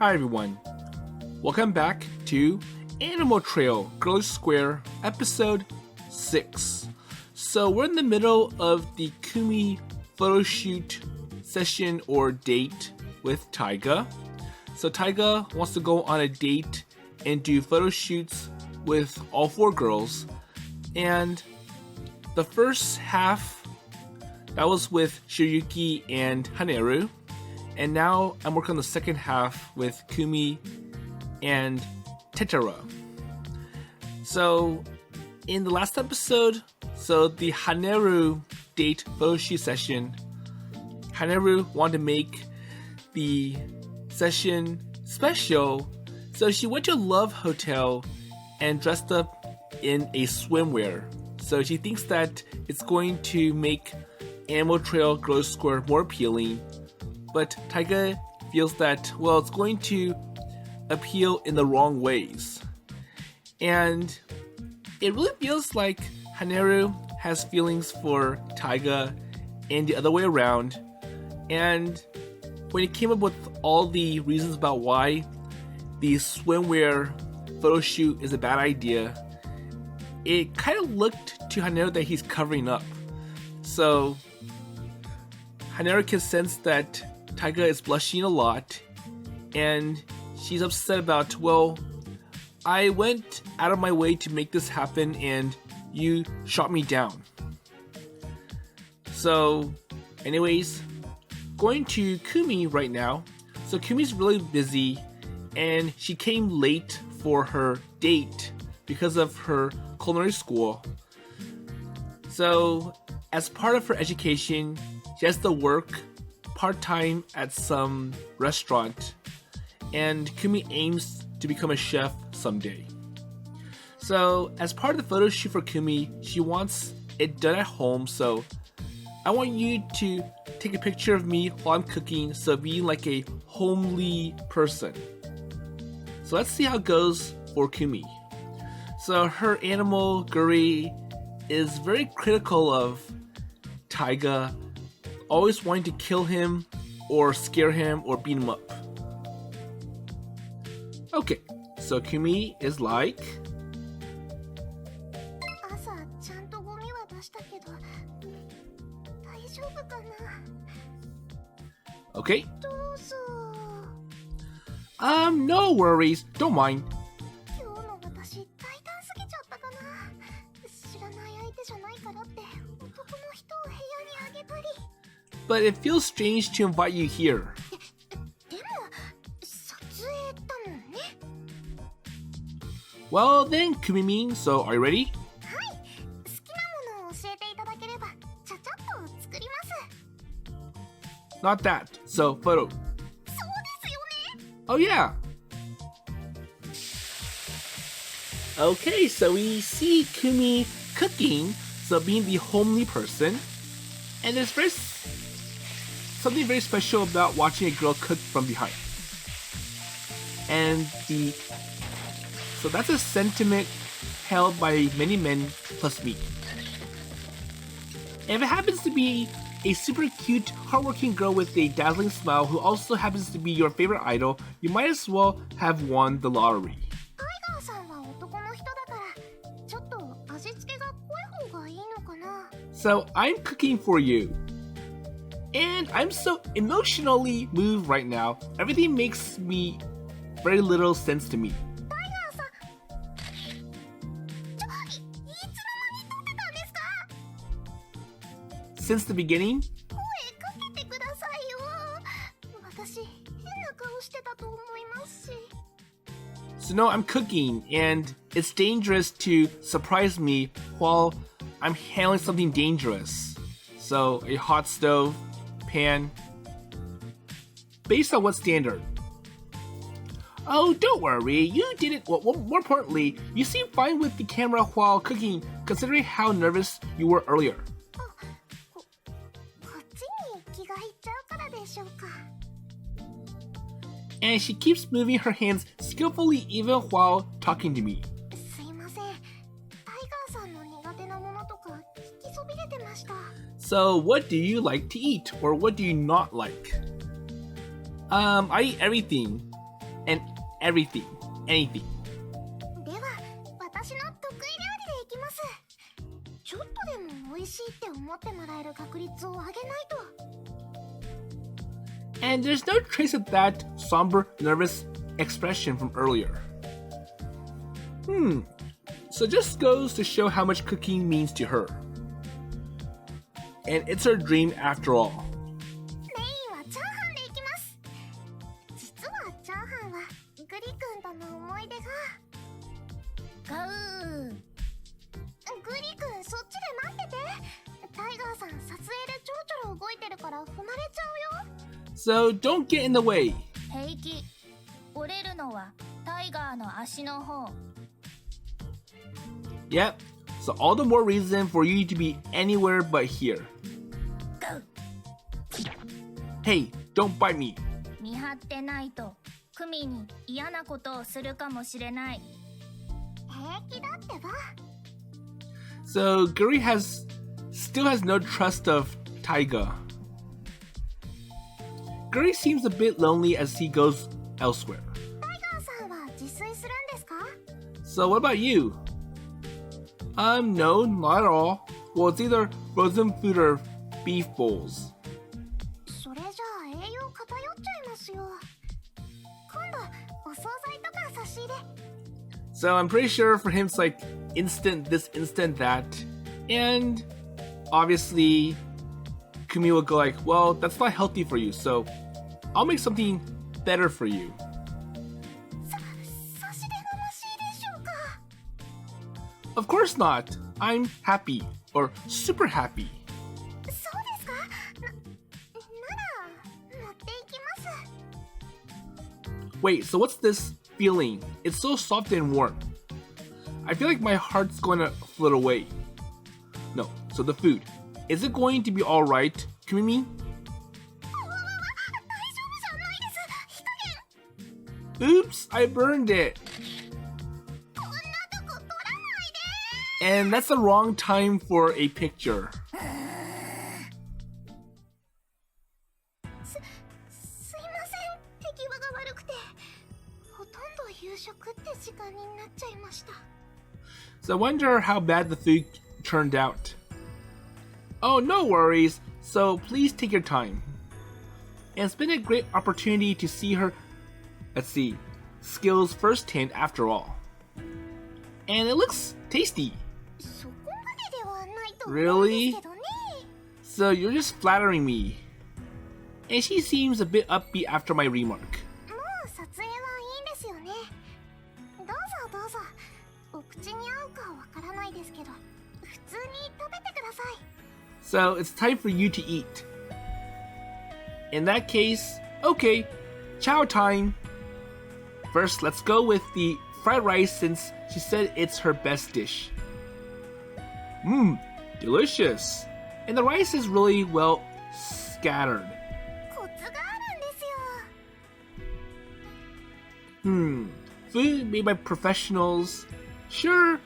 Hi everyone, welcome back to Animal Trail Girlish Square episode 6. So we're in the middle of the Kumi photo shoot session or date with Taiga. So Taiga wants to go on a date and do photo shoots with all 4 girls. And the first half, that was with Shiryuki and Haneru. And now I'm working on the second half with Kumi and Tetora. So in the last episode, the Haneru date photo shoot session, Haneru wanted to make the session special. So she went to a love hotel and dressed up in a swimwear. So she thinks that it's going to make Animal Trail Girlish Square more appealing. But Taiga feels that, well, it's going to appeal in the wrong ways. And it really feels like Haneru has feelings for Taiga and the other way around. And when he came up with all the reasons about why the swimwear photo shoot is a bad idea, it kind of looked to Haneru that he's covering up. So Haneru can sense that Taiga is blushing a lot, and she's upset about, well, I went out of my way to make this happen and you shot me down. So anyways, going to Kumi right now. So Kumi's really busy and she came late for her date because of her culinary school. So as part of her education, she has to work part-time at some restaurant, and Kumi aims to become a chef someday. So as part of the photo shoot for Kumi, she wants it done at home, so I want you to take a picture of me while I'm cooking, so being like a homely person. So let's see how it goes for Kumi. So her animal, Guri, is very critical of Taiga, always wanting to kill him or scare him or beat him up. Okay, so Kumi is like, okay. No worries, don't mind. But it feels strange to invite you here. Well then, Kumi-min, so are you ready? Not that, so photo. Oh yeah! Okay, so we see Kumi cooking, so being the homely person. And there's something very special about watching a girl cook from behind. And so that's a sentiment held by many men plus me. And if it happens to be a super cute, hardworking girl with a dazzling smile who also happens to be your favorite idol, you might as well have won the lottery. So I'm cooking for you. And I'm so emotionally moved right now. Everything makes very little sense to me. Since the beginning? So no, I'm cooking, and it's dangerous to surprise me while I'm handling something dangerous. So a hot stove, pan. Based on what standard? Oh, don't worry, you did it. Well, more importantly, you seem fine with the camera while cooking, considering how nervous you were earlier. And she keeps moving her hands skillfully even while talking to me. So what do you like to eat, or what do you not like? I eat everything. everything, anything. では、私の得意料理でいきます。ちょっとでも美味しいって思ってもらえる確率を上げないと。And there's no trace of that somber, nervous expression from earlier. So just goes to show how much cooking means to her. And it's her dream after all. メインはチャーハンでいきます。実はチャーハンはグリ君との思い出が。グリ君、そっちで待ってて。タイガーさん、撮影でちょろちょろ動いてるから踏まれちゃうよ。So don't get in the way. 平気。折れるのはタイガーの足の方。Yep, so all the more reason for you to be anywhere but here. Hey, don't bite me. 見張ってないとクミに嫌なことをするかもしれない。平気だってば。So Guri still has no trust of Taiga. Guri seems a bit lonely as he goes elsewhere. タイガーさんは自炊するんですか？ So what about you? No, not at all. Well, it's either frozen food or beef bowls. それじゃあ栄養偏っちゃいますよ。今度お惣菜とか差し入れ。So I'm pretty sure for him it's like instant this, instant that. And obviously, Kumi will go like, well, that's not healthy for you, so I'll make something better for you. 差し出がましいでしょうか？ Of course not. I'm happy, or super happy. そうですか？なら持っていきます。 Wait, so what's this feeling? It's so soft and warm. I feel like my heart's going to float away. No, so the food. Is it going to be alright, Kumi? 大丈夫じゃないです。火加減。 Oops, I burned it. こんなとこ取らないで。 And that's the wrong time for a picture. すいません。手際が悪くて。ほとんど夕食って時間になっちゃいました。 So I wonder how bad the food turned out. Oh, no worries. So please take your time. And it's been a great opportunity to see her, skills firsthand after all. And it looks tasty. そこまでではないと思うん Really? ですけどね。 So you're just flattering me. And she seems a bit upbeat after my remark. もう撮影はいいんですよね。どうぞどうぞ。お口に合うかわからないですけど、普通に食べてください。 So it's time for you to eat. In that case, okay, chow time. First, let's go with the fried rice since she said it's her best dish. Delicious. And the rice is really well scattered. コツがあるんですよ。 Food made by professionals sure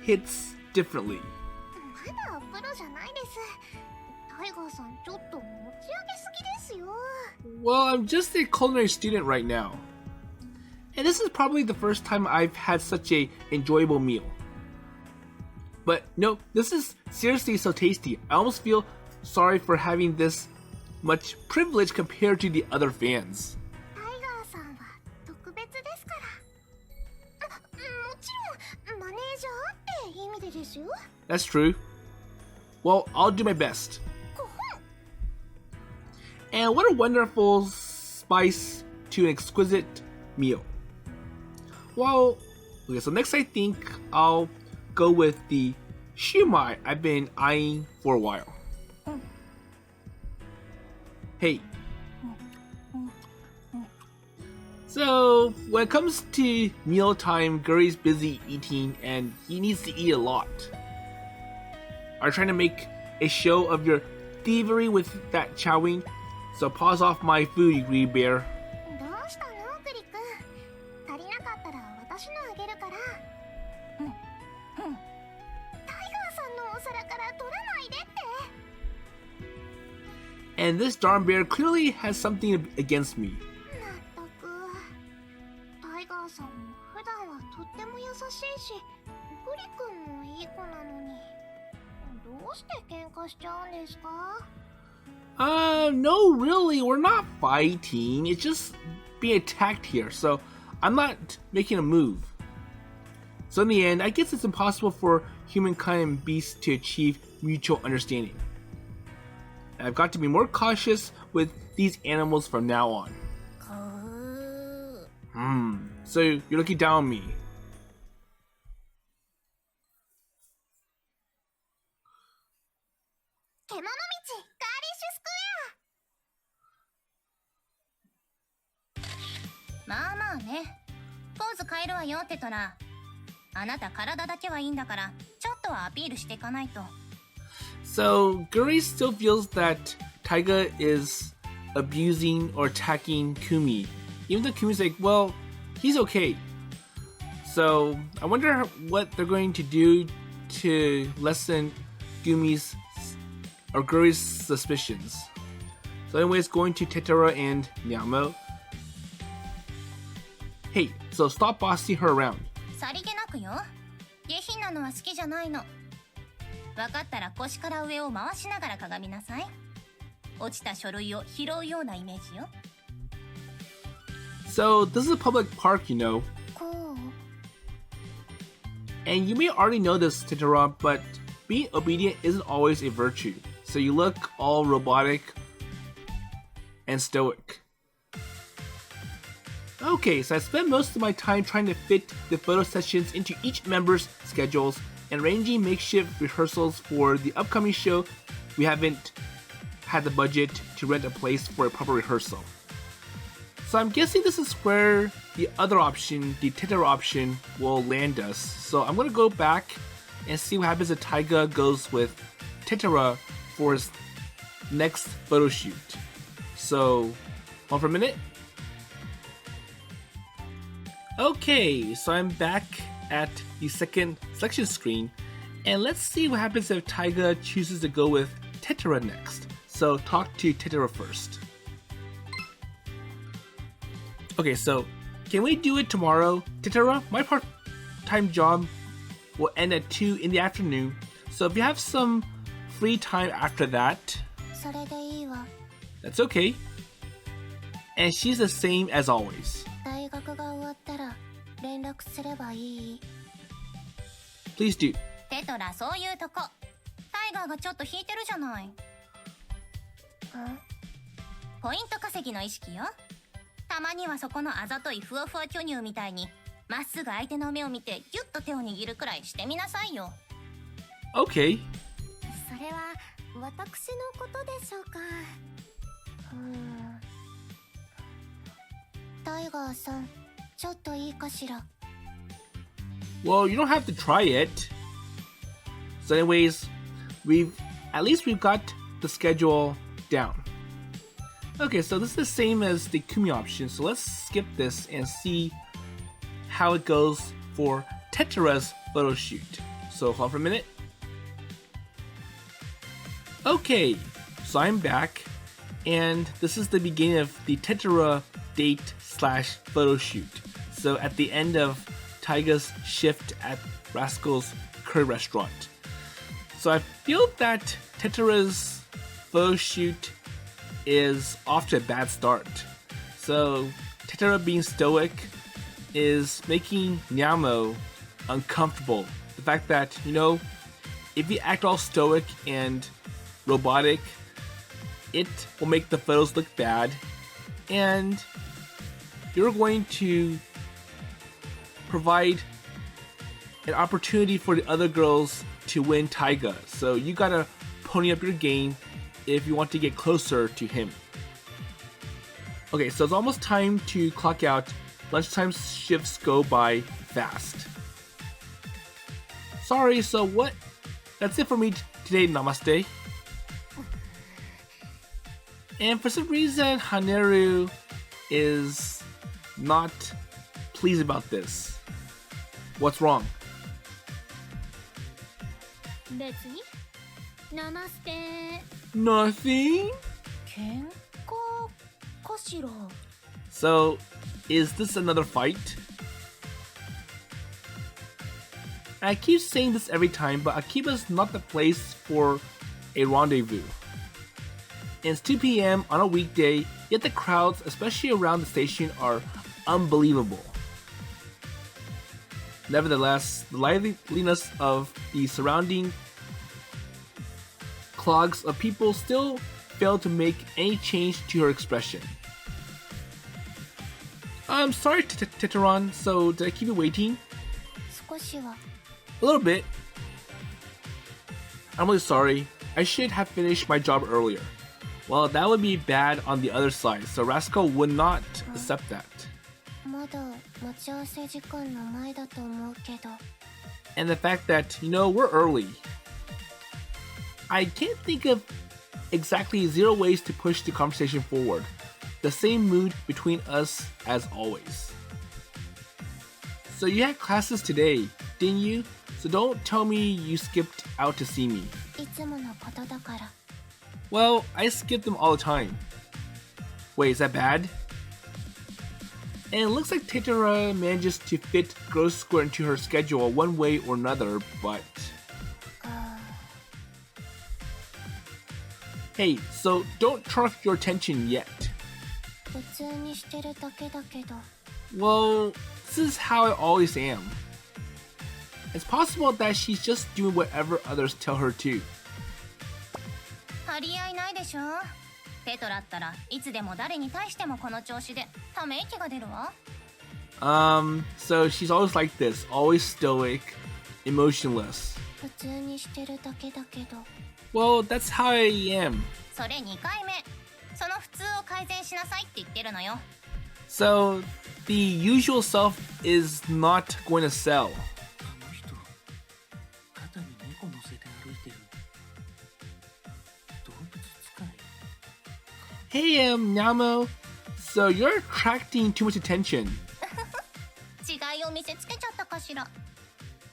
hits differently. まだプロじゃないです。タイガーさんちょっと持ち上げすぎですよ。 Well, I'm just a culinary student right now. And this is probably the first time I've had such a enjoyable meal. But no, this is seriously so tasty. I almost feel sorry for having this much privilege compared to the other fans. タイガーさんは特別ですから。もちろんマネージャーって意味でですよ。 That's true. Well, I'll do my best. ご本。 And what a wonderful spice to an exquisite meal. Well, okay, so next I think I'll go with the shumai I've been eyeing for a while. Hey. So, when it comes to mealtime, Guri's busy eating and he needs to eat a lot. Are you trying to make a show of your thievery with that chowing? So pause off my food, you greedy bear. どうしたのグリ君。足りなかったら私のあげるから。タイガーさんのお皿から取らないでって。 And this darn bear clearly has something against me. まったく。タイガ化しちゃうんですか？ No, really, we're not fighting. It's just being attacked here, so I'm not making a move. So in the end, I guess it's impossible for humankind and beasts to achieve mutual understanding. I've got to be more cautious with these animals from now on. So you're looking down on me. けもの道ガーリッシュスクエア。まあまあね。ポーズ変えるわよ、テトラ。あなた体だけはいいんだから、ちょっとはアピールしていかないと。So Guri still feels that Taiga is abusing or attacking Kumi, even though Kumi's like, well, he's okay. So I wonder what they're going to do to lessen Guri's suspicions. So anyways, going to Tetora and Nyamo. Hey, so stop bossing her around. さりげなくよ。下品なのは好きじゃないの。分かったら腰から上を回しながら鏡なさい。落ちた書類を拾うようなイメージよ。So this is a public park, you know. こう And you may already know this, Tetora, but being obedient isn't always a virtue. So you look all robotic and stoic. Okay, so I spent most of my time trying to fit the photo sessions into each member's schedules and arranging makeshift rehearsals for the upcoming show. We haven't had the budget to rent a place for a proper rehearsal. So I'm guessing this is where the other option, the Tetora option, will land us. So I'm gonna go back and see what happens if Taiga goes with Tetora for his next photo shoot. So, hold on for a minute. Okay, so I'm back at the second selection screen, and let's see what happens if Taiga chooses to go with Tetora next. So talk to Tetora first. Okay, so can we do it tomorrow? Tetora, my part-time job will end at 2 in the afternoon, so if you have some free time after that, それでいいわ。 that's okay. And she's the same as always. 大学が終わったら連絡すればいい？ Please do. テトラ、そういうとこ。タイガーがちょっと引いてるじゃない。ポイント稼ぎの意識よ。たまにはそこのあざといふわふわ巨乳みたいにまっすぐ相手の目を見てギュッと手を握るくらいしてみなさいよ。 Okay. それは私のことでしょうか？タイガーさん、ちょっといいかしら？ Well, you don't have to try it. So anyways, we've got the schedule down. Okay, so this is the same as the Kumi option, so let's skip this and see how it goes for Tetora's photo shoot. So hold on for a minute. Okay, so I'm back, and this is the beginning of the Tetora date/photo shoot. So at the end of Taiga's shift at Rascal's Curry Restaurant. So I feel that Tetora's photo shoot is off to a bad start. So Tetora being stoic is making Nyamo uncomfortable. The fact that, you know, if you act all stoic and robotic, it will make the photos look bad, and you're going to provide an opportunity for the other girls to win Taiga. So you gotta pony up your game if you want to get closer to him. Okay, so it's almost time to clock out. Lunchtime shifts go by fast. Sorry, so what? That's it for me today, namaste. And for some reason, Haneru is not pleased about this. What's wrong? 別に。ナマステ。 Nothing? 喧嘩かしら？ So, is this another fight? I keep saying this every time, but Akiba's not the place for a rendezvous. And it's 2 p.m. on a weekday, yet the crowds, especially around the station, are unbelievable. Nevertheless, the liveliness of the surrounding clogs of people still fail to make any change to her expression. I'm sorry, Tetora, so did I keep you waiting? 少しは A little bit. I'm really sorry. I should have finished my job earlier. Well, that would be bad on the other side, so Rascal would not accept that. まだ待ち合わせ時間の前だと思うけど And the fact that, we're early. I can't think of exactly 0 ways to push the conversation forward. The same mood between us as always. So you had classes today, didn't you? So don't tell me you skipped out to see me. いつものことだから Well, I skip them all the time. Wait, is that bad? And it looks like Tetora manages to fit Girlish Square into her schedule one way or another, but... Hey, so don't turn off your attention yet. 普通にしてるだけだけど Well, this is how I always am. It's possible that she's just doing whatever others tell her to. 張り合いないでしょ。テトラったらいつでも誰に対してもこの調子でため息が出るわ。So she's always like this, always stoic, emotionless. 普通にしてるだけだけど Well, that's how I am. それ2回目。その普通を改善しなさいって言ってるのよ。So, the usual self is not going to sell. あの人肩に猫乗せて歩いてる動物使い Hey, Nyamo. So you're attracting too much attention. 違いを見せつけちゃったかしら。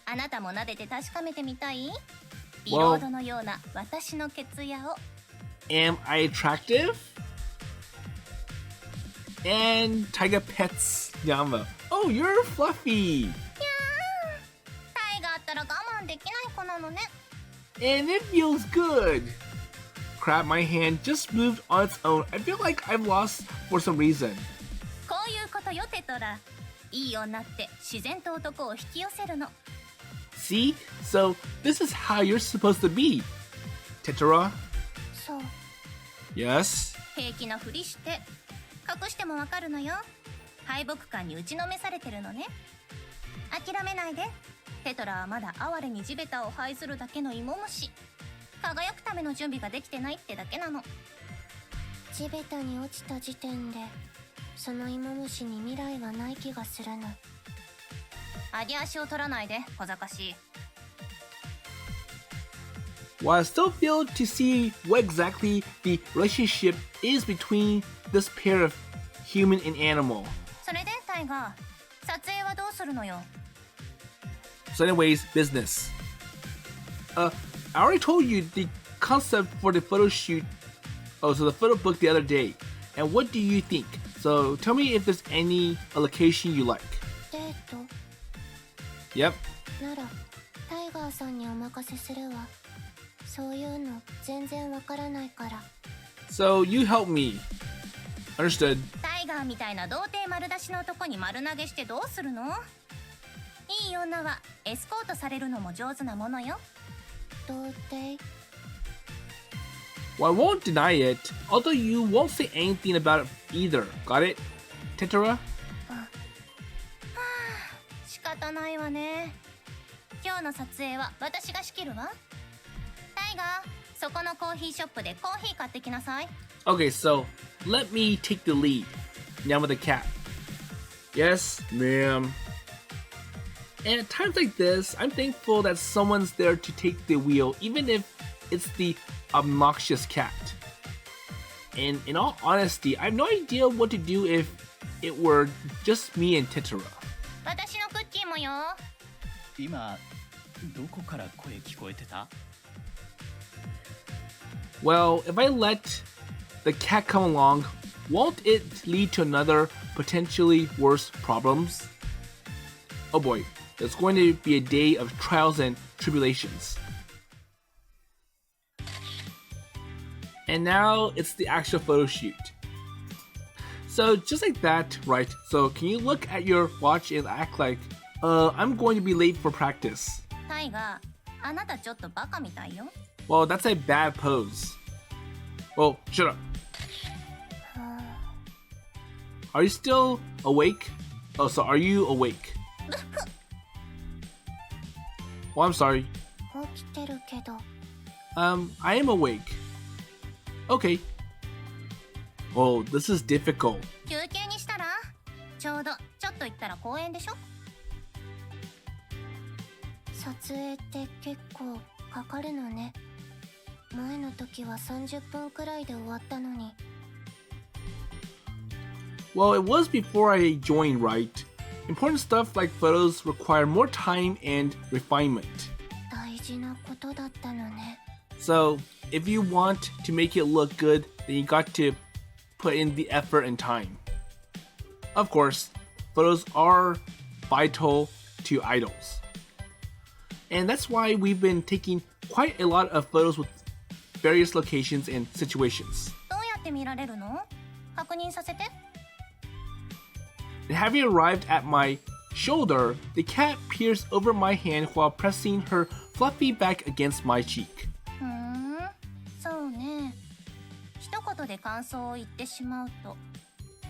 あなたも撫でて確かめてみたい？ビ Well- ロードのような私のケツヤを。Am I attractive? And Taiga pets Nyamo. Oh, you're fluffy. タイがあったら我慢できない子なのね。 And it feels good. Crap, my hand just moved on its own. I feel like I've lost for some reason. こういうことよテトラ。いい女って自然と男を引き寄せるの。 See? So this is how you're supposed to be. Tetora? そう Yes? 平気なふりして隠してもわかるのよ。敗北感に打ちのめされてるのね。諦めないで。テトラはまだ哀れに地べたを這いずるだけの芋虫。輝くための準備ができてないってだけなの。地べたに落ちた時点でその芋虫に未来はない気がするの揚げ足を取らないで小賢しい。 While I still fail to see what exactly the relationship is between this pair of human and animal. それでタイガー、撮影はどうするのよ。 So anyways, business. I already told you the concept for the photo shoot. Oh, so the photo book the other day. And what do you think? So tell me if there's any location you like. デート Yep. ならタイガーさんにお任せするわそういうの全然わからないから So you help me. Understood. タイガーみたいな童貞丸出しの男に丸投げしてどうするの？いい女はエスコートされるのも上手なものよ。童貞 Well, I won't deny it, although you won't say anything about it either. Got it? Tetora? 仕方ないわね。今日の撮影は私が仕切るわ。タイガー、そこのコーヒーショップでコーヒー買ってきなさい。 Okay, so let me take the lead. Now with the cat. Yes, ma'am. And at times like this, I'm thankful that someone's there to take the wheel, even if it's the obnoxious cat. And in all honesty, I have no idea what to do if it were just me and Tetora. 私のクッキーもよ。今どこから声聞こえてた Well, if I let the cat come along, won't it lead to another potentially worse problems? Oh boy, it's going to be a day of trials and tribulations. And now it's the actual photo shoot. So just like that, right? So can you look at your watch and act like, I'm going to be late for practice? タイガ、あなたちょっとバカみたいよ。Well, that's a bad pose. Well, shut up. Are you still awake? Oh, so are you awake? Well, I'm sorry. 起きてるけど。I am awake. Okay. Oh, this is difficult. 休憩にしたらちょうどちょっと行ったら公園でしょ。撮影って結構かかるのね。前の時は30分くらいで終わったのに。Well, it was before I joined, right? Important stuff like photos require more time and refinement. 大事なことだったのね。So, if you want to make it look good, then you got to put in the effort and time. Of course, photos are vital to idols. And that's why we've been taking quite a lot of photos with various locations and situations. どうやって見られるの？確認させて。And having arrived at my shoulder, the cat peers over my hand while pressing her fluffy back against my cheek. そうね。一言で感想を言ってしまうと。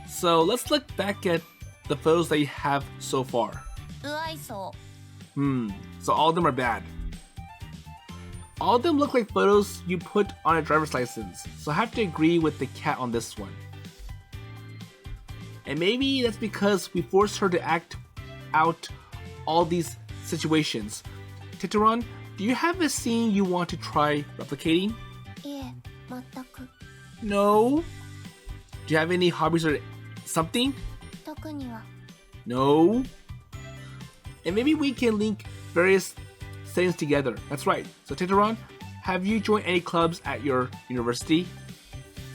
So let's look back at the photos that you have so far. 不愛想。So all of them are bad. All of them look like photos you put on a driver's license, so I have to agree with the cat on this one. And maybe that's because we forced her to act out all these situations. Tetora, do you have a scene you want to try replicating? いえ、全く。 No. Do you have any hobbies or something? 特には。 No. And maybe we can link various settings together. That's right. So Tetora, have you joined any clubs at your university?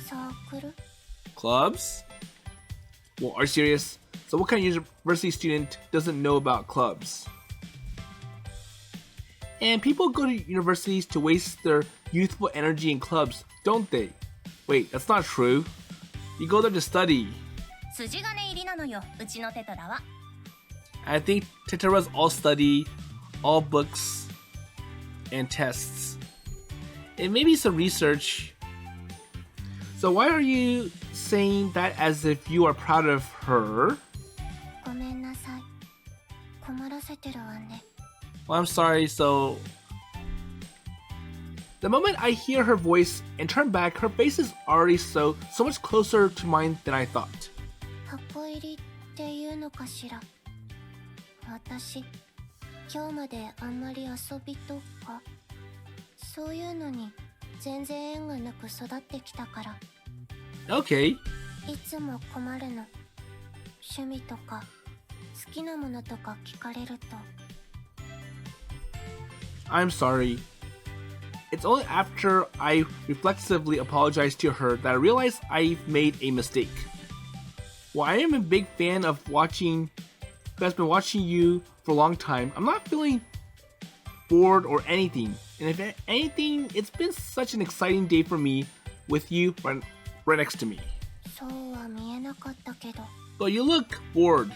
サークル？ Clubs? Well, are you serious? So what kind of university student doesn't know about clubs? And people go to universities to waste their youthful energy in clubs, don't they? Wait, that's not true. You go there to study. 筋金入りなのよ、うちのテトラは。I think Tetora's all study, all books, and tests. And maybe some research. So why are you saying that as if you are proud of her? ごめんなさい。困らせてるわね。Well, I'm sorry, so... The moment I hear her voice and turn back, her face is already so much closer to mine than I thought. 箱入りっていうのかしら。私、今日まであんまり遊びとか、そういうのに全然縁がなく育ってきたから。Okay. いつも困るの。趣味とか、好きなものとか聞かれると。I'm sorry. It's only after I reflexively apologized to her that I realized I've made a mistake. While I am a big fan of who has been watching you for a long time, I'm not feeling bored or anything. And if anything, it's been such an exciting day for me with you right next to me. そうは見えなかったけど。 But you look bored.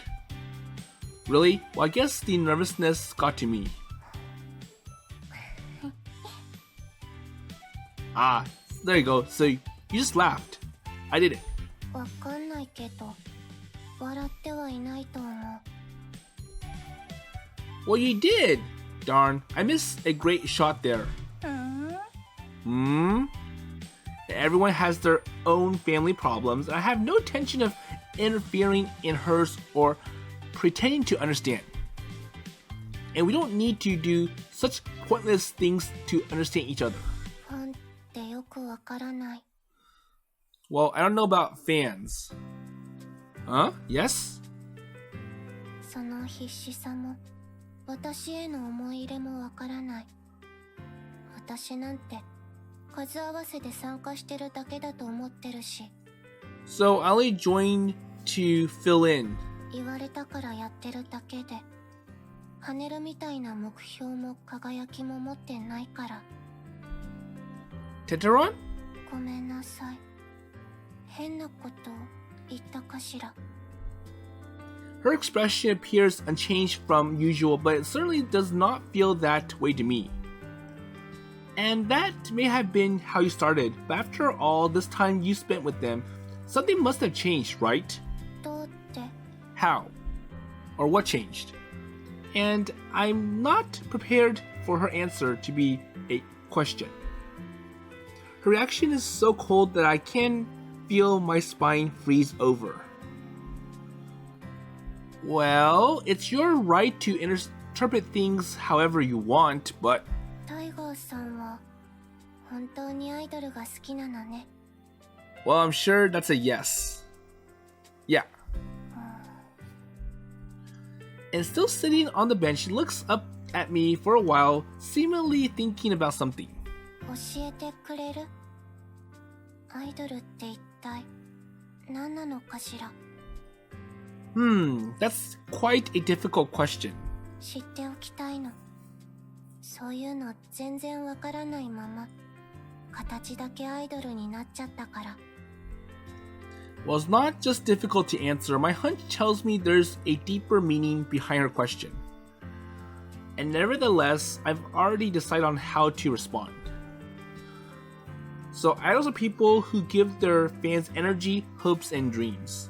Really? Well, I guess the nervousness got to me. Ah, there you go. So you just laughed. I did it. わかんないけど、笑ってはいないと思う。 Well, you did. Darn, I missed a great shot there. Everyone has their own family problems, and I have no intention of interfering in hers or pretending to understand. And we don't need to do such pointless things to understand each other. ファンってよくわからない。 Well, I don't know about fans. Huh? Yes? その必死さも、私への思い入れもわからない。私なんて、数合わせで参加してるだけだと思ってるし。 So I only joined to fill in. 言われたからやってるだけで、跳ねるみたいな目標も輝きも持ってないから。 Tetora? ごめんなさい。変なこと言ったかしら。 Her expression appears unchanged from usual, but it certainly does not feel that way to me. And that may have been how you started, but after all this time you spent with them, something must have changed, right? どうって。 How? Or what changed? And I'm not prepared for her answer to be a question. Her reaction is so cold that I can feel my spine freeze over. Well, it's your right to interpret things however you want, but... タイガーさんは本当にアイドルが好きなのね。 Well, I'm sure that's a yes. Yeah. And still sitting on the bench, she looks up at me for a while, seemingly thinking about something. 教えてくれる？アイドルって一体何なのかしら。 That's quite a difficult question. 知っておきたいの。そういうの全然わからないまま形だけアイドルになっちゃったから。 Well, it's not just difficult to answer. My hunch tells me there's a deeper meaning behind her question. And nevertheless, I've already decided on how to respond. So idols are people who give their fans energy, hopes, and dreams.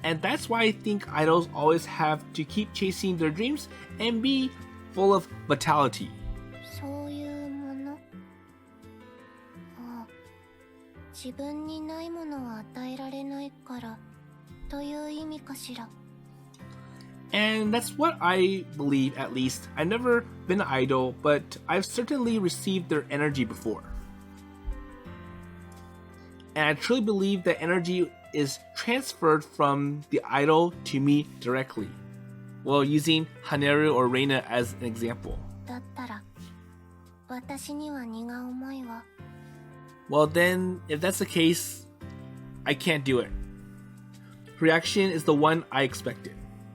And that's why I think idols always have to keep chasing their dreams and be full of vitality. そういうもの？ああ、自分にないものは与えられないからという意味かしら。 And that's what I believe, at least. I've never been an idol, but I've certainly received their energy before. And I truly believe that energy is transferred from the idol to me directly. Well, using Haneru or Reina as an example. だったら私には荷が重いわ。 Well then, if that's the case, I can't do it. Her reaction is the one I expected.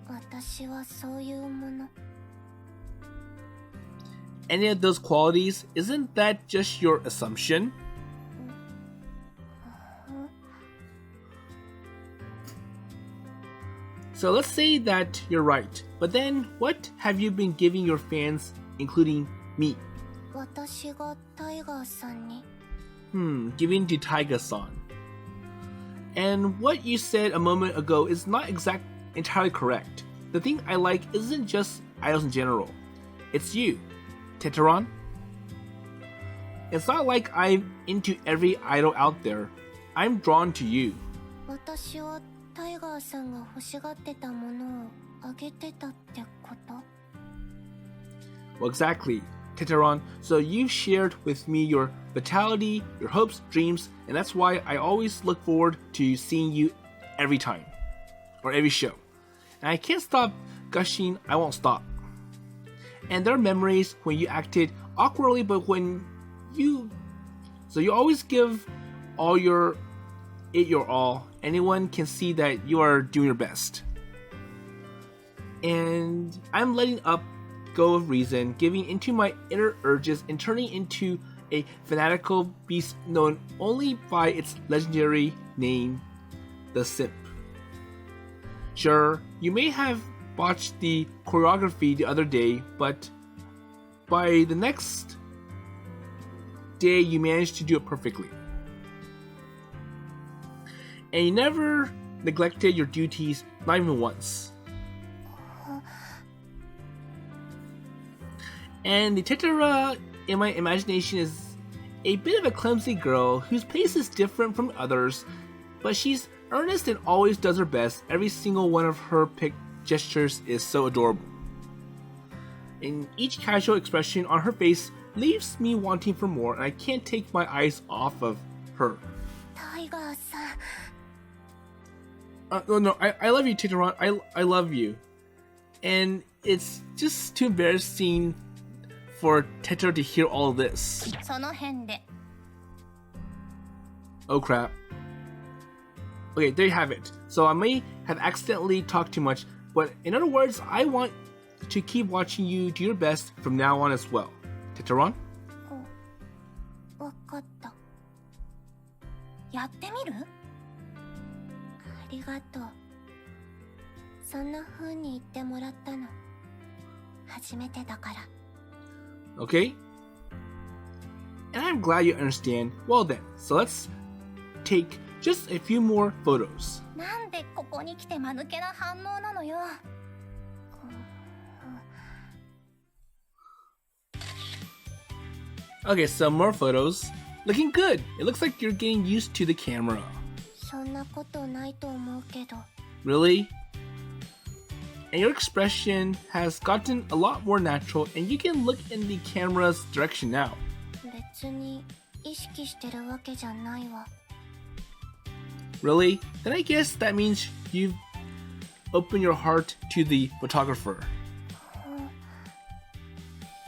私はそういうもの。 Any of those qualities, isn't that just your assumption? So let's say that you're right, but then what have you been giving your fans, including me? 私がタイガーさんに。 Giving to Taiga-san. And what you said a moment ago is not entirely correct. The thing I like isn't just idols in general. It's you, Tetora. It's not like I'm into every idol out there. I'm drawn to you. 私はタイガーさんが欲しがってたものをあげてたってこと？ Well, exactly, Tetora. So you've shared with me your vitality, your hopes, dreams, and that's why I always look forward to seeing you every time, or every show. And I can't stop gushing, I won't stop. And there are memories when you acted awkwardly, but so you always give your all. Anyone can see that you are doing your best. And I'm letting go of reason, giving into my inner urges, and turning into a fanatical beast known only by its legendary name, the Simp. Sure, you may have botched the choreography the other day, but by the next day you managed to do it perfectly. And you never neglected your duties, not even once. And the Tetora in my imagination is a bit of a clumsy girl whose pace is different from others, but she's earnest and always does her best. Every single one of her gestures is so adorable. And each casual expression on her face leaves me wanting for more, and I can't take my eyes off of her. タイガーさん。 No, I love you, Tetora. I love you. And it's just too embarrassing for Tetora to hear all this. その辺で。 Oh crap. Okay, there you have it. So I may have accidentally talked too much, but in other words, I want to keep watching you do your best from now on as well. Tetora? わかった。やってみる？ありがとう。そんな風に言ってもらったの初めてだから。 Okay? And I'm glad you understand. Well then, so let's take just a few more photos. なんでここに来て間抜けな反応なのよ。Okay, so more photos. Looking good. It looks like you're getting used to the camera. そんなことないと思うけど。 Really? And your expression has gotten a lot more natural and you can look in the camera's direction now. 別に意識してるわけじゃないわ。 Really? Then I guess that means you've opened your heart to the photographer.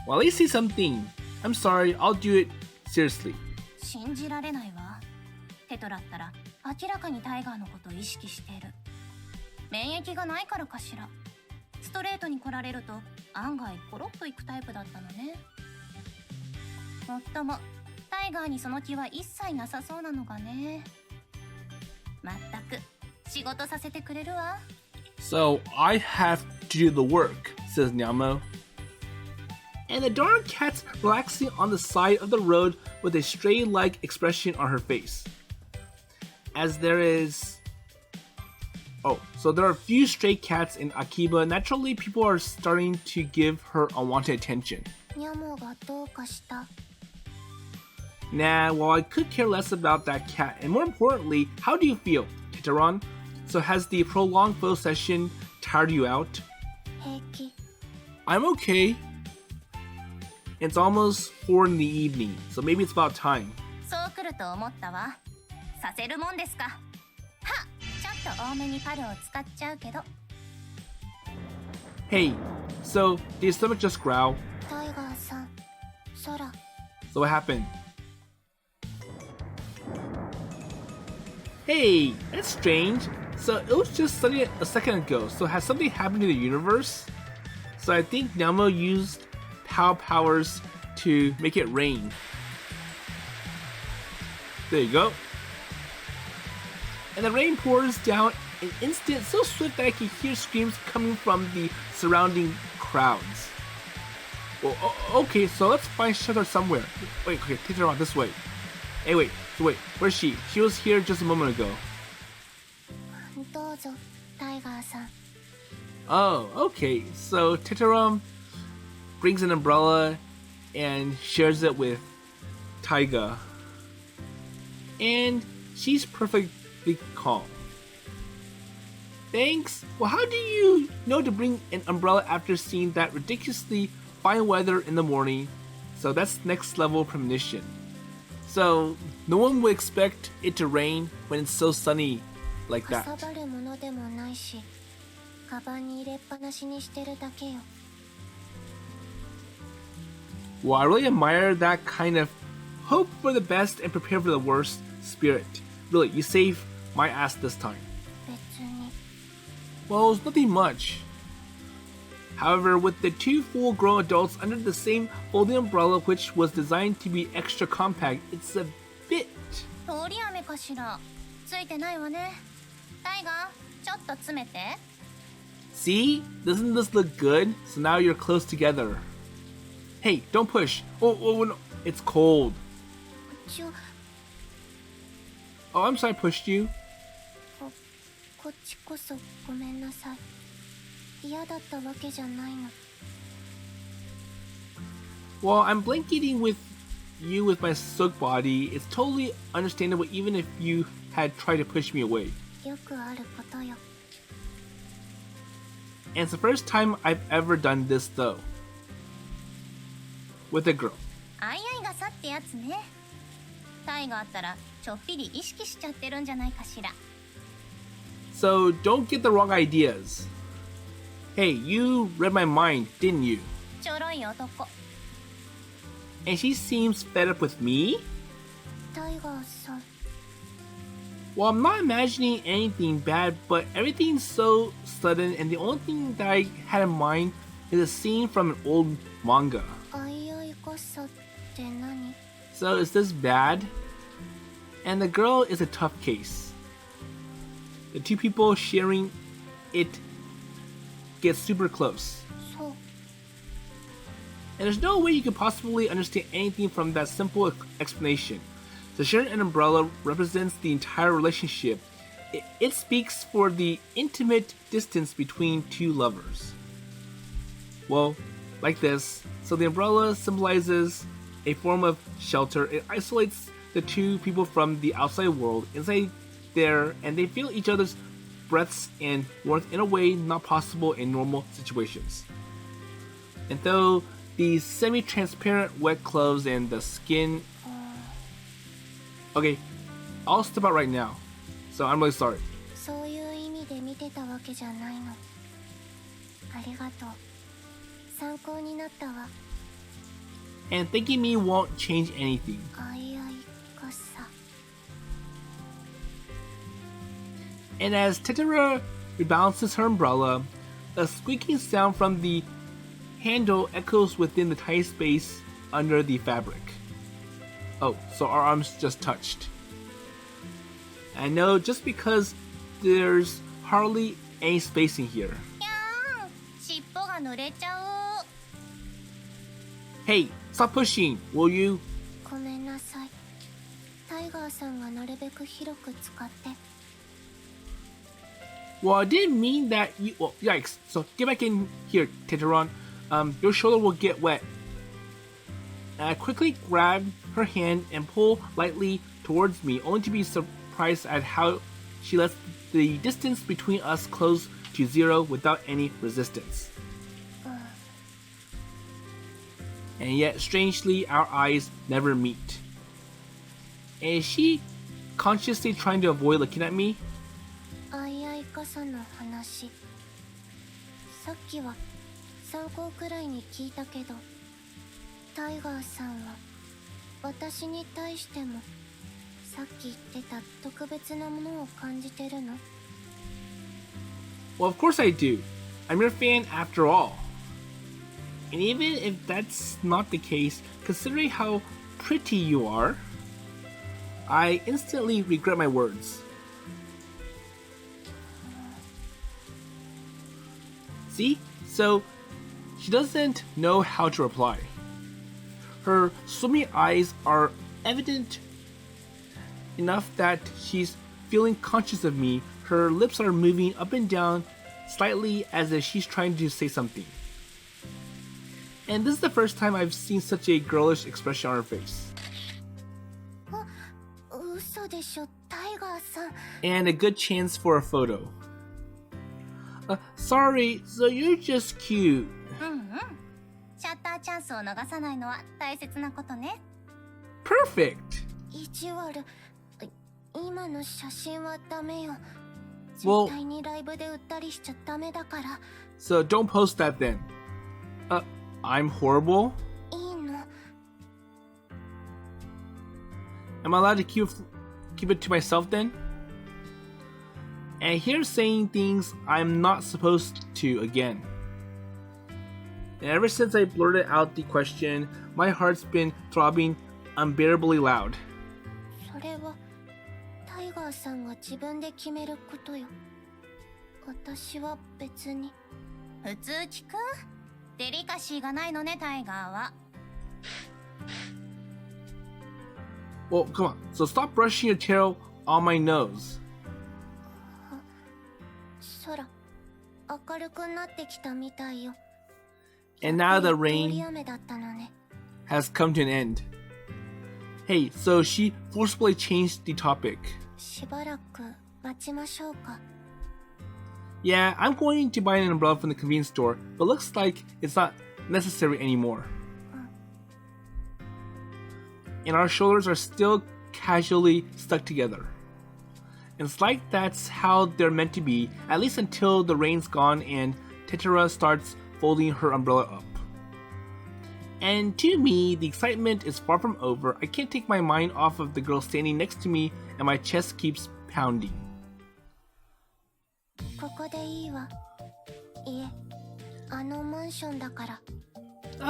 Well, at least say something. I'm sorry, I'll do it seriously. 信じられないわ。テトラったら明らかにタイガーのことを意識している。免疫がないからかしら。ストレートに来られると案外コロッといくタイプだったのね。もっともタイガーにその気は一切なさそうなのがね。まったく仕事させてくれるわ。 So, I have to do the work, says Nyamo. And the darn cat's relaxing on the side of the road with a stray-like expression on her face. As there is... Oh, so there are a few stray cats in Akiba. Naturally, people are starting to give her unwanted attention. ニャモがどうかした？ Nah, well, I could care less about that cat. And more importantly, how do you feel, Tetora? So has the prolonged photo session tired you out? 平気。 I'm okay. It's almost 4 in the evening, so maybe it's about time. そう来ると思ったわ。させるもんですか。はっ、ちょっと多めにパルを使っちゃうけど。 Hey, so did your stomach just growl? タイガーさん、空。 So what happened? Hey, that's strange. So it was just sunny a second ago. So has something happened to the universe? So I think Nyamo used powers to make it rain. There you go. And the rain pours down an instant so swift that I can hear screams coming from the surrounding crowds. Well, okay, so let's find shelter somewhere. Wait, okay, take her on this way. Hey, wait, where's she? She was here just a moment ago. どうぞ、タイガーさん。 Oh, okay, so Tetora brings an umbrella and shares it with Taiga. And she's perfectly calm. Thanks. Well, how do you know to bring an umbrella after seeing that ridiculously fine weather in the morning? So that's next level premonition. So no one would expect it to rain when it's so sunny like か that. さばるものでもないし、カバンに入れっぱなしにしてるだけよ。 Well, I really admire that kind of hope for the best and prepare for the worst spirit. Really, you saved my ass this time. 別に。 Well, it's nothing much. However, with the 2 full-grown adults under the same folding umbrella, which was designed to be extra compact, it's a bit... 通り雨かしら。ついてないわね。タイガー、ちょっと詰めて。 See? Doesn't this look good? So now you're close together. Hey, don't push. Oh, no. It's cold. ちょ、 Oh, I'm sorry I pushed you. こっちこそごめんなさい。嫌だったわけじゃないの。 Well, I'm blanketing with you with my soaked body. It's totally understandable even if you had tried to push me away. よくあることよ。 And it's the first time I've ever done this though. With a girl. あいあい傘ってやつね。タイがあったらちょっぴり意識しちゃってるんじゃないかしら。 So don't get the wrong ideas. Hey, you read my mind, didn't you? ちょろい男。 And she seems fed up with me? タイガーさん。 Well, I'm not imagining anything bad, but everything's so sudden, and the only thing that I had in mind is a scene from an old manga. あいあい傘って何？ So is this bad? and the girl is a tough case. The two people sharing it get super close. そう And there's no way you could possibly understand anything from that simple explanation. So sharing an umbrella represents the entire relationship. It speaks for the intimate distance between two lovers. Well, like this. So the umbrella symbolizes a form of shelter. It isolates the two people from the outside world. Inside there, and they feel each other's breaths and warmth in a way not possible in normal situations. And though the semi-transparent wet clothes and the skin... Okay, I'll step out right now. So I'm really sorry. そういう意味で見てたわけじゃないの。ありがとう。参考になったわ。 And thanking me won't change anything. あいあい傘。 And as Tetora rebalances her umbrella, a squeaking sound from the handle echoes within the tight space under the fabric. Oh, so our arms just touched. I know, just because there's hardly any space in here. やーん、尻尾が濡れちゃう。 Hey, stop pushing, will you? ごめんなさい。タイガーさんがなるべく広く使って。 Well, I didn't mean that you... Well, yikes. So, get back in here, Tetora. Your shoulder will get wet. And I quickly grab her hand and pull lightly towards me, only to be surprised at how she lets the distance between us close to zero without any resistance. And yet, strangely, our eyes never meet. And is she consciously trying to avoid looking at me? あいあい傘の話。さっきは参考くらいに聞いたけど、タイガーさんは私に対してもさっき言ってた特別なものを感じてるの？ Well, of course I do. I'm your fan after all. And even if that's not the case, considering how pretty you are, I instantly regret my words. See? So, she doesn't know how to reply. Her swimming eyes are evident enough that she's feeling conscious of me. Her lips are moving up and down slightly as if she's trying to say something. And this is the first time I've seen such a girlish expression on her face. あ、嘘でしょ、タイガーさん。 And a good chance for a photo. Sorry, so you're just cute. うんうん。シャッターチャンスを逃さないのは大切なことね。Perfect! 意地悪。今の写真はダメよ。 Well- 絶対にライブで売ったりしちゃダメだから。 So don't post that then. I'm horrible? いいの。 Am I allowed to keep it to myself then? And here's saying things I'm not supposed to again. And ever since I blurted out the question, my heart's been throbbing unbearably loud. それはタイガーさんが自分で決めることよ。私は別に。普通聞く？デリカシーがないのね、タイガーは。 Well, come on. So stop brushing your tail on my nose. 空、明るくなってきたみたいよ。 And now the 通り rain 雨だったのね。 has come to an end. Hey, so she forcibly changed the topic. しばらく待ちましょうか。 Yeah, I'm going to buy an umbrella from the convenience store, but looks like it's not necessary anymore. And our shoulders are still casually stuck together. And it's like that's how they're meant to be, at least until the rain's gone and Tetora starts folding her umbrella up. And to me, the excitement is far from over. I can't take my mind off of the girl standing next to me, and my chest keeps pounding. ここでいいわ。いえ、あのマンションだから。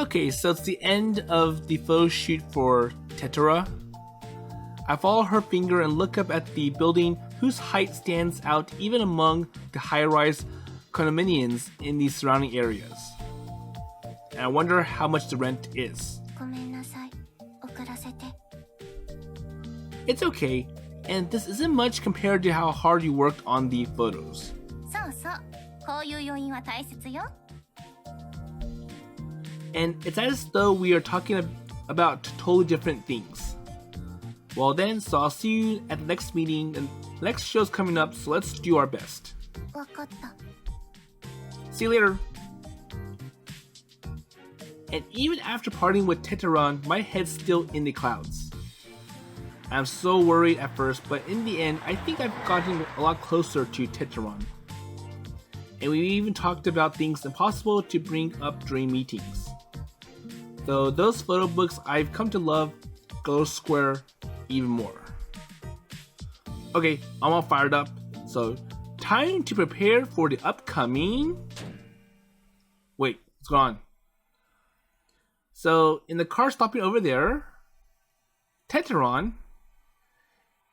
Okay, so it's the end of the photo shoot for Tetora. I follow her finger and look up at the building whose height stands out even among the high-rise condominiums in the surrounding areas. And I wonder how much the rent is. ごめんなさい。遅らせて。It's okay, and this isn't much compared to how hard you worked on the photos. そうそう。こういう余韻は大切よ。And it's as though we are talking about totally different things. Well then, so I'll see you at the next meeting, and the next show's coming up, so let's do our best. わかった。See you later. And even after parting with Tetora, my head's still in the clouds. I'm so worried at first, but in the end, I think I've gotten a lot closer to Tetora. And we even talked about things impossible to bring up during meetings. Though those photo books I've come to love Girlish Square even more. Okay, I'm all fired up, so time to prepare for the upcoming... Wait, what's going on? So, in the car stopping over there, Tetora,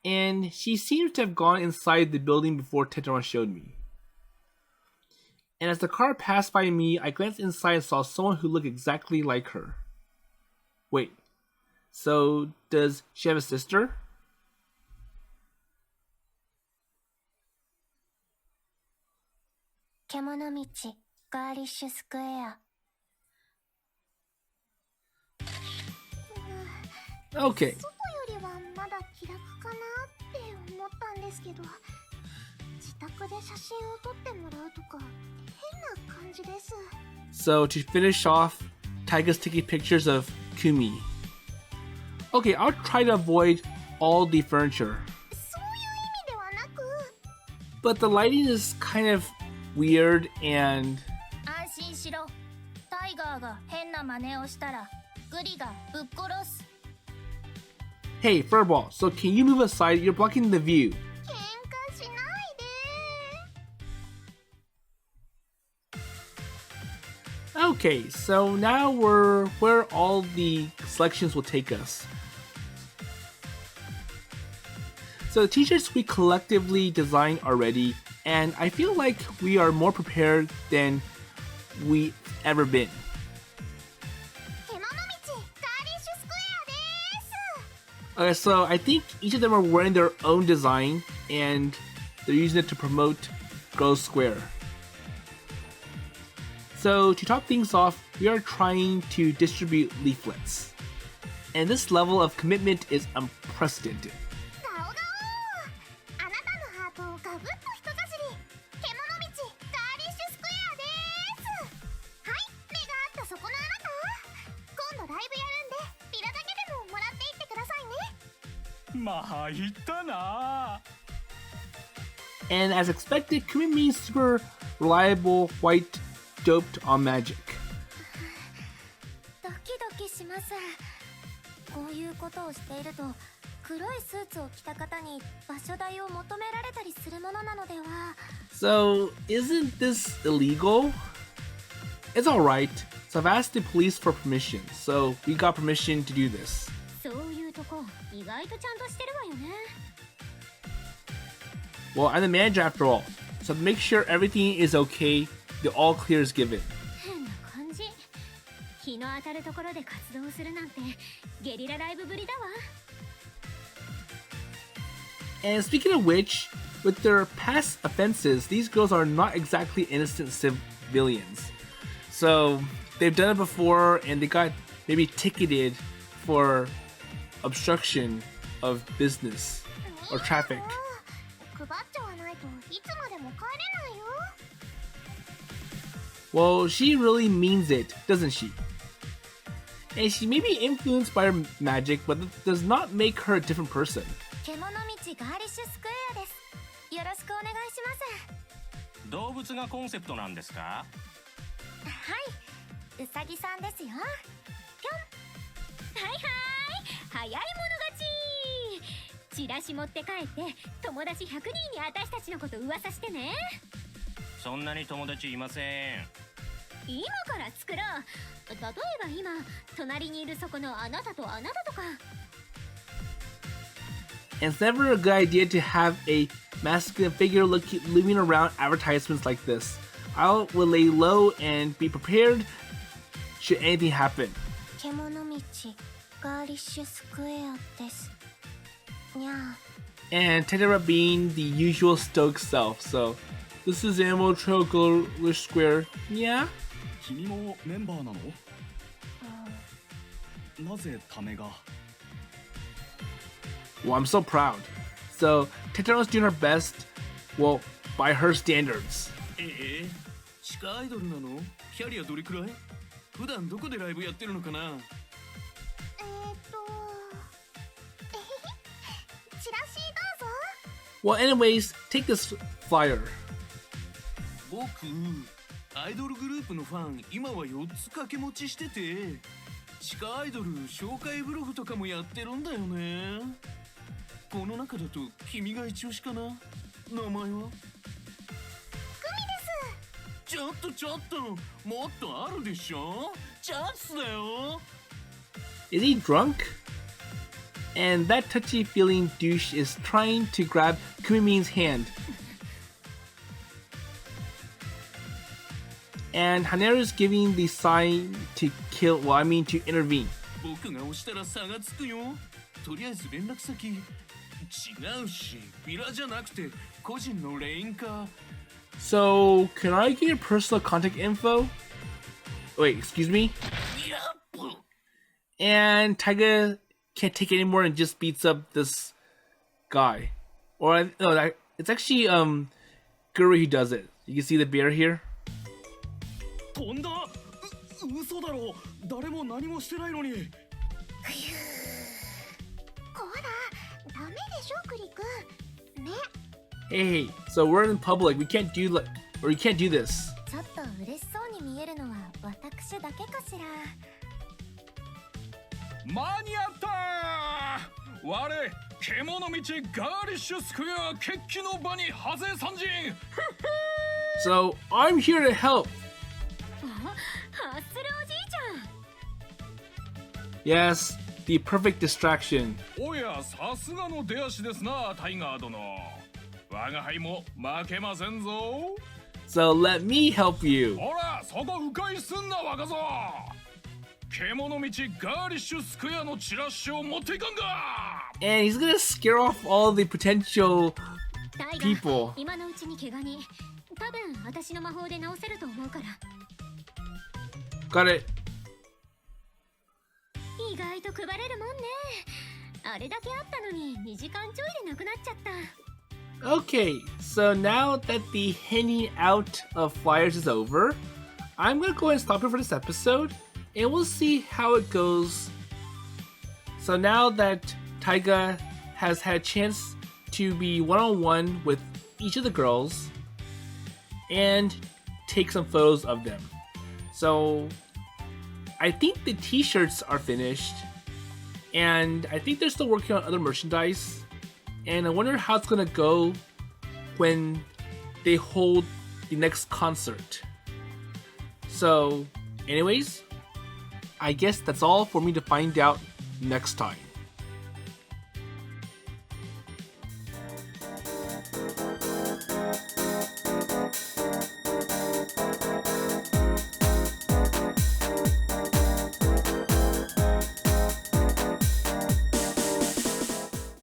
and she seems to have gone inside the building before Tetora showed me. And as the car passed by me, I glanced inside and saw someone who looked exactly like her. Wait, so does she have a sister? けもの道、ガーリッシュスクエア。Okay. 外よりはまだ気楽かなって思ったんですけど、自宅で写真を撮ってもらうとか変な感じです。 So to finish off, Taiga's taking pictures of Kumi. Okay, I'll try to avoid all the furniture. そういう意味ではなく、But the lighting is kind of weird and... 安心しろ。タイガーが変な真似をしたら、グリがぶっ殺す。Hey, Furball, so can you move aside? You're blocking the view. 喧嘩しないで。 Okay, so now we're where all the selections will take us. So the t-shirts we collectively designed already, and I feel like we are more prepared than we've ever been. けもの道、ガーリッシュスクエアです。 Okay, so I think each of them are wearing their own design, and they're using it to promote Girlish Square. So to top things off, we are trying to distribute leaflets. And this level of commitment is unprecedented. ガオガオ、あなたのハートをガブッと一かじり。けもの道、ガーリッシュスクエアです。はい、目があったそこのあなた。今度ライブやるんで、ビラだけでももらっていってくださいね。参ったな。 And as expected, Kumi means super reliable, white, doped on magic. ドキドキします。こういうことをしていると、黒いスーツを着た方に場所代を求められたりするものなのでは。 So, isn't this illegal? It's alright. So I've asked the police for permission, so we got permission to do this. そういうとこ、意外とちゃんとしてるわよね。 Well, I'm the manager after all, so to make sure everything is okay, the all clear is given. 変な感じ。日の当たるところで活動するなんてゲリラライブぶりだわ。 And speaking of which, with their past offenses, these girls are not exactly innocent civilians. So they've done it before and they got maybe ticketed for obstruction of business or traffic. 配っちゃわないといつまでも帰れないよ。 Well, she really means it, doesn't she? And she may be influenced by her magic, but that does not make her a different person. けもの道ガーリッシュスクエアです。よろしくお願いします。動物がコンセプトなんですか？はい、うさぎさんですよ。ぴょん。はいはい、早い者勝ち。チラシ持って帰って友達100人に私たちのこと噂してね。そんなに友達いません。今から作ろう。例えば今隣にいるそこのあなたとあなたとか。and it's never a good idea to have a masculine figure looming around advertisements like this. I will lay low and be prepared should anything happen. けもの道ガーリッシュスクエアですにゃー And Tetora being the usual stoic self. So this is Nyamo Trail Girlish Square. Yeah? 君もメンバーなの？なぜためが？ Well, I'm so proud. So Tetora's doing her best, well, by her standards. 地下アイドルなの？キャリアどれくらい？普段どこでライブやってるのかな？チラシどうぞ Well, anyways, take this flyer. 僕、アイドルグループのファン、今は4つ掛け持ちしてて、地下アイドル紹介ブログとかもやってるんだよね。この中だと君が一押しかな？名前は？ちょっともっとあるでしょ？チャンスだよ。 Is he drunk? And that touchy-feeling douche is trying to grab Kumi's hand. And Haneru's giving the sign to kill, well, I mean to intervene. 僕が押したら差がつくよ。とりあえず連絡先違うし、ビラじゃなくて個人のレインか。 So, can I get your personal contact info? Wait, excuse me? And Taiga can't take it anymore and just beats up this guy. Or, no, it's actually, Guri who does it. You can see the bear here? 飛んだ？嘘だろ？誰も何もしてないのに。こらダメでしょクリ君ね Hey, so we're in public. We can't do or you can't do this. ちょっと嬉しそうに見えるのは私だけかしら間に合ったー！我、獣道ガーリッシュスクエア決起の場にハゼ参陣。 So, I'm here to help. ハッスルおじいち Yes, the perfect distraction. おや、さすがの出足ですな、タイガー殿。我が輩も負けませんぞ。 So let me help you. ほら、そこ迂回すんな若造。獣道ガーリッシュスクエアのチラシを持っていかんか。 And he's gonna scare off all the potential タイガ people. 今のうちに怪我に多分私の魔法で治せると思うから Got it. 意外と配れるもんねあれだけあったのに2時間ちょいでなくなっちゃった Okay, so now that the handing out of flyers is over, I'm gonna go ahead and stop it for this episode, and we'll see how it goes. So now that Taiga has had a chance to be one-on-one with each of the girls and take some photos of them. So I think the t-shirts are finished, and I think they're still working on other merchandise. And I wonder how it's gonna go when they hold the next concert. So, anyways, I guess that's all for me to find out next time.